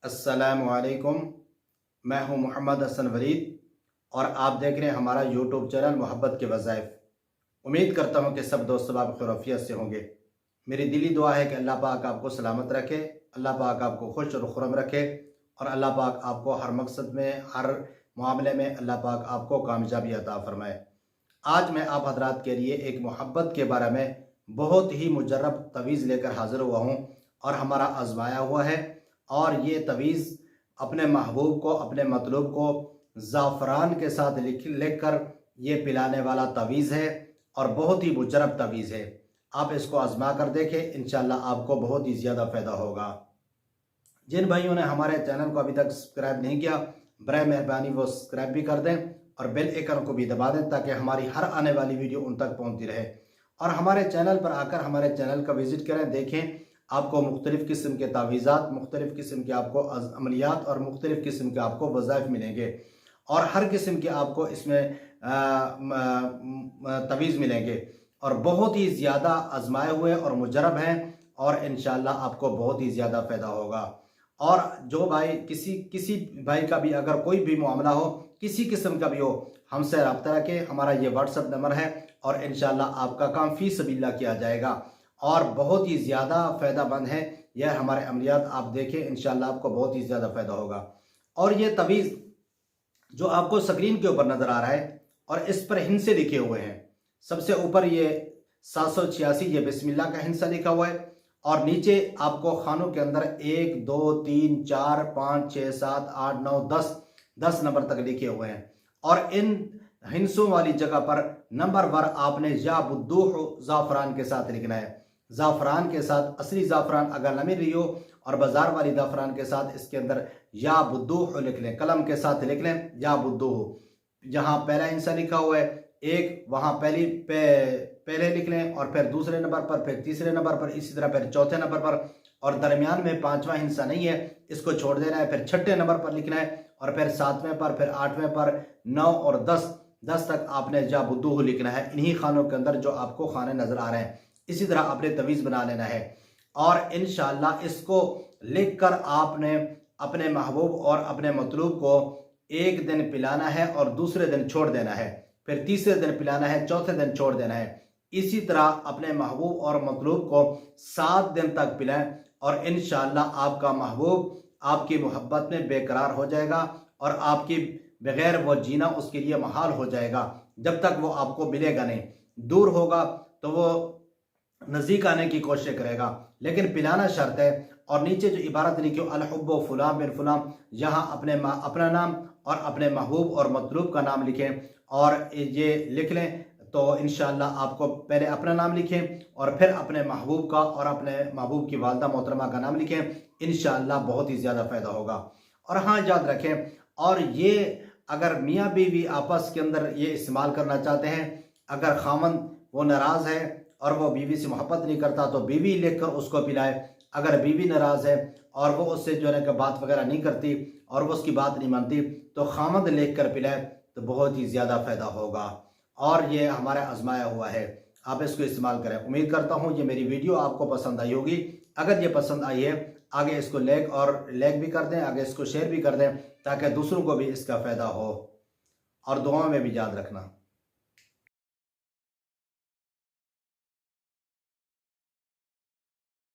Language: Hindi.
अस्सलामुअलैकुम। मैं हूं मोहम्मद हसन वरीद और आप देख रहे हैं हमारा यूट्यूब चैनल मोहब्बत के वज़ाइफ। उम्मीद करता हूं कि सब दोस्त आप खैरियत से होंगे। मेरी दिली दुआ है कि अल्लाह पाक आपको सलामत रखे, अल्लाह पाक आपको खुश और खुरम रखे और अल्लाह पाक आपको हर मकसद में, हर मामले में अल्लाह पाक आपको कामयाबी अता फरमाए। आज मैं आप हजरात के लिए एक मोहब्बत के बारे में बहुत ही मुजर्रब तवीज़ लेकर हाज़िर हुआ हूँ और हमारा आजमाया हुआ है। और ये तवीज़ अपने महबूब को, अपने मतलूब को ज़ाफ़रान के साथ लिख कर ये पिलाने वाला तवीज़ है और बहुत ही मुजर्रब तवीज़ है। आप इसको आजमा कर देखें, इंशाअल्लाह आपको बहुत ही ज़्यादा फ़ायदा होगा। जिन भाइयों ने हमारे चैनल को अभी तक सब्सक्राइब नहीं किया, बराए मेहरबानी वो सब्सक्राइब भी कर दें और बेल आइकन को भी दबा दें ताकि हमारी हर आने वाली वीडियो उन तक पहुंचती रहे। और हमारे चैनल पर आकर हमारे चैनल का विज़िट करें, देखें। आपको मुख्तलिफ़ किस्म के तावीज़ात, मुख्तलिफ़ किस्म के आपको अमलियात और मुख्तलिफ़ किस्म के आपको वज़ाइफ मिलेंगे और हर किस्म के आपको इसमें तवीज़ मिलेंगे और बहुत ही ज़्यादा आजमाए हुए और मुजरब हैं और इंशाअल्लाह आपको बहुत ही ज़्यादा फ़ायदा होगा। और जो भाई किसी भाई का भी अगर कोई भी मामला हो, किसी किस्म का भी हो, हमसे रब्ता रखें। हमारा ये व्हाट्सअप नंबर है और इंशाअल्लाह आपका काम फ़ी सबिल्लाह किया जाएगा और बहुत ही ज़्यादा फ़ायदामंद है। यह हमारे अमलियात आप देखें, इंशाअल्लाह आपको बहुत ही ज़्यादा फ़ायदा होगा। और ये तवीज़ जो आपको स्क्रीन के ऊपर नज़र आ रहा है और इस पर हिंसे लिखे हुए हैं। सबसे ऊपर ये 786 ये बिस्मिल्लाह का हिंसा लिखा हुआ है और नीचे आपको खानों के अंदर 1 2 3 4 5 6 7 8 9 10 नंबर तक लिखे हुए हैं। और इन हिंसों वाली जगह पर नंबर वर आपने या बुद्दूह ज़ाफ़रान के साथ लिखना है। ज़ाफ़रान के साथ असली ज़ाफ़रान अगर न मिल रही हो और बाज़ार वाली ज़ाफ़रान के साथ इसके अंदर या बुद्दूह लिख लें, कलम के साथ लिख लें या बुद्दूह। जहाँ पहला हिंसा लिखा हुआ है एक, वहाँ पहले लिख लें और फिर दूसरे नंबर पर, फिर तीसरे नंबर पर, इसी तरह फिर चौथे नंबर पर और दरमियान में पांचवा हिंसा नहीं है, इसको छोड़ देना है। फिर छठे नंबर पर लिखना है और फिर सातवें पर, फिर आठवें पर, 9 और 10 तक आपने जा बुद्दूह लिखना है इन्हीं खानों के अंदर जो आपको खाने नजर आ रहे हैं। इसी तरह आपने तवीज़ बना लेना है और इंशाअल्लाह इसको लिख कर आपने अपने महबूब और अपने मतलूब को एक दिन पिलाना है और दूसरे दिन छोड़ देना है, फिर तीसरे दिन पिलाना है, चौथे दिन छोड़ देना है। इसी तरह अपने महबूब और मतलूब को 7 दिन तक पिलाएं और इंशाअल्लाह आपका महबूब आपकी मोहब्बत में बेकरार हो जाएगा और आपकी बगैर वो जीना उसके लिए महाल हो जाएगा। जब तक वो आपको मिलेगा नहीं, दूर होगा तो वो नज़दीक आने की कोशिश करेगा, लेकिन पिलाना शर्त है। और नीचे जो इबारत लिखी हो अल हुब्बु फुलान बिन फुलान, यहाँ अपना नाम और अपने महबूब और मतलूब का नाम लिखें और ये लिख लें तो इंशाअल्लाह आपको पहले अपना नाम लिखें और फिर अपने महबूब का और अपने महबूब की वालदा मोहतरमा का नाम लिखें, इंशाअल्लाह बहुत ही ज़्यादा फ़ायदा होगा। और हाँ, याद रखें, और ये अगर मियाँ बीवी आपस के अंदर ये इस्तेमाल करना चाहते हैं, अगर खामन वो नाराज़ है और वो बीवी से मोहब्बत नहीं करता तो बीवी लिख कर उसको पिलाए। अगर बीवी नाराज़ है और वो उससे जो है ना बात वगैरह नहीं करती और वो उसकी बात नहीं मानती तो खामद लिख कर पिलाए तो बहुत ही ज़्यादा फ़ायदा होगा। और ये हमारा आजमाया हुआ है, आप इसको इस्तेमाल करें। उम्मीद करता हूँ ये मेरी वीडियो आपको पसंद आई होगी। अगर ये पसंद आई है, आगे इसको लाइक भी कर दें, आगे इसको शेयर भी कर दें ताकि दूसरों को भी इसका फ़ायदा हो और दुआ में भी याद रखना।